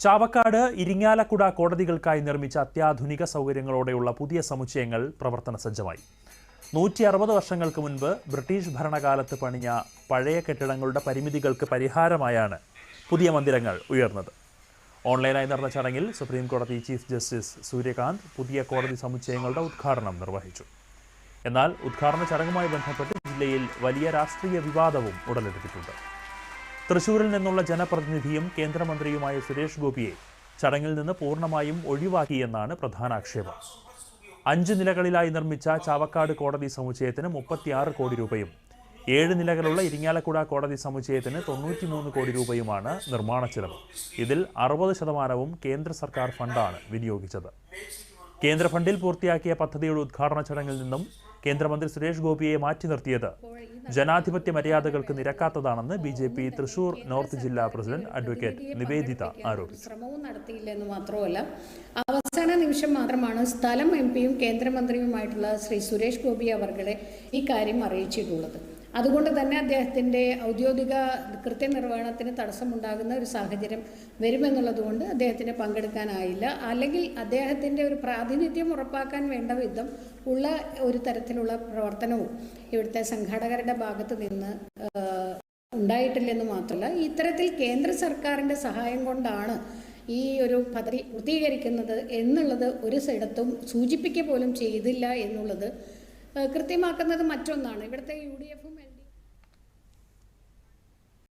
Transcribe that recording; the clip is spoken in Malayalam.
ചാവക്കാട് ഇരിങ്ങാലക്കുട കോടതികൾക്കായി നിർമ്മിച്ച അത്യാധുനിക സൗകര്യങ്ങളോടെയുള്ള പുതിയ സമുച്ചയങ്ങൾ പ്രവർത്തന സജ്ജമായി. 160 വർഷങ്ങൾക്ക് മുൻപ് ബ്രിട്ടീഷ് ഭരണകാലത്ത് പണിഞ്ഞ പഴയ കെട്ടിടങ്ങളുടെ പരിമിതികൾക്ക് പരിഹാരമായാണ് പുതിയ മന്ദിരങ്ങൾ ഉയർന്നത്. ഓൺലൈനായി നടന്ന ചടങ്ങിൽ സുപ്രീം കോടതി ചീഫ് ജസ്റ്റിസ് സൂര്യകാന്ത് പുതിയ കോടതി സമുച്ചയങ്ങളുടെ ഉദ്ഘാടനം നിർവഹിച്ചു. എന്നാൽ ഉദ്ഘാടന ചടങ്ങുമായി ബന്ധപ്പെട്ട് ജില്ലയിൽ വലിയ രാഷ്ട്രീയ വിവാദവും ഉടലെടുത്തിട്ടുണ്ട്. തൃശൂരിൽ നിന്നുള്ള ജനപ്രതിനിധിയും കേന്ദ്രമന്ത്രിയുമായ സുരേഷ് ഗോപിയെ ചടങ്ങിൽ നിന്ന് പൂർണ്ണമായും ഒഴിവാക്കിയെന്നാണ് പ്രധാന ആക്ഷേപം. 5 നിലകളിലായി നിർമ്മിച്ച ചാവക്കാട് കോടതി സമുച്ചയത്തിന് 36 കോടി രൂപയും 7 നിലകളുള്ള ഇരിങ്ങാലക്കുട കോടതി സമുച്ചയത്തിന് 93 കോടി രൂപയുമാണ് നിർമ്മാണ ചെലവ്. ഇതിൽ 60% കേന്ദ്ര സർക്കാർ ഫണ്ടാണ് വിനിയോഗിച്ചത്. കേന്ദ്ര ഫണ്ടിൽ പൂർത്തിയാക്കിയ പദ്ധതിയുടെ ഉദ്ഘാടന ചടങ്ങിൽ നിന്നും കേന്ദ്രമന്ത്രി സുരേഷ് ഗോപിയെ മാറ്റി നിർത്തിയത് ജനാധിപത്യ മര്യാദകൾക്ക് നിരക്കാത്തതാണെന്ന് ബിജെപി തൃശൂർ നോർത്ത് ജില്ലാ പ്രസിഡന്റ് അഡ്വക്കേറ്റ് നിവേദിത ആരോപിച്ചു. ശ്രമവും നടത്തിയില്ലെന്ന് മാത്രമല്ല, അവസാന നിമിഷം മാത്രമാണ് സ്ഥലം എംപിയും കേന്ദ്രമന്ത്രിയുമായിട്ടുള്ള ശ്രീ സുരേഷ് ഗോപി അവർകളെ ഈ കാര്യം അറിയിച്ചിട്ടുള്ളത്. അതുകൊണ്ട് തന്നെ അദ്ദേഹത്തിൻ്റെ ഔദ്യോഗിക കൃത്യനിർവഹണത്തിന് തടസ്സമുണ്ടാകുന്ന ഒരു സാഹചര്യം വരുമെന്നുള്ളതുകൊണ്ട് അദ്ദേഹത്തിന് പങ്കെടുക്കാനായില്ല. അല്ലെങ്കിൽ അദ്ദേഹത്തിൻ്റെ ഒരു പ്രാതിനിധ്യം ഉറപ്പാക്കാൻ വേണ്ട വിധം ഉള്ള ഒരു തരത്തിലുള്ള പ്രവർത്തനവും ഇവിടുത്തെ സംഘാടകരുടെ ഭാഗത്ത് നിന്ന് ഉണ്ടായിട്ടില്ലെന്ന് മാത്രമല്ല, ഇത്തരത്തിൽ കേന്ദ്ര സർക്കാരിൻ്റെ സഹായം കൊണ്ടാണ് ഈ ഒരു പദ്ധതി പൂർത്തീകരിക്കുന്നത് എന്നുള്ളത് ഒരു സ്ഥലത്തും സൂചിപ്പിക്കുക പോലും ചെയ്തില്ല എന്നുള്ളത് കൃത്യമാക്കുന്നത് മറ്റൊന്നാണ്. ഇവിടുത്തെ UDF